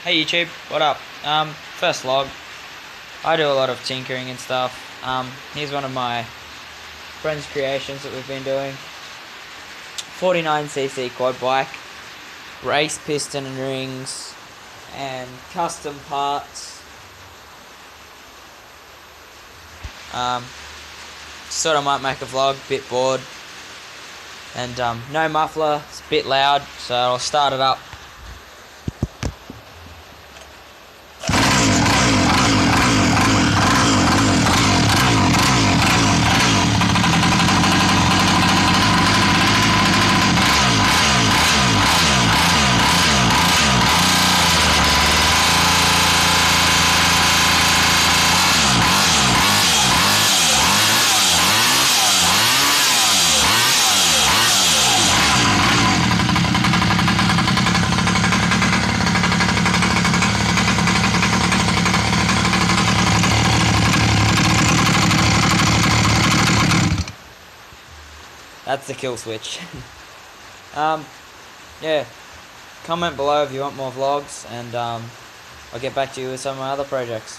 Hey YouTube, what up? First vlog. I do a lot of tinkering and stuff. Here's one of my friends' creations that we've been doing. 49cc quad bike, race piston and rings, and custom parts. Sort of might make a vlog, bit bored. And no muffler, it's a bit loud, so I'll start it up. That's the kill switch. Yeah. Comment below if you want more vlogs, and I'll get back to you with some of my other projects.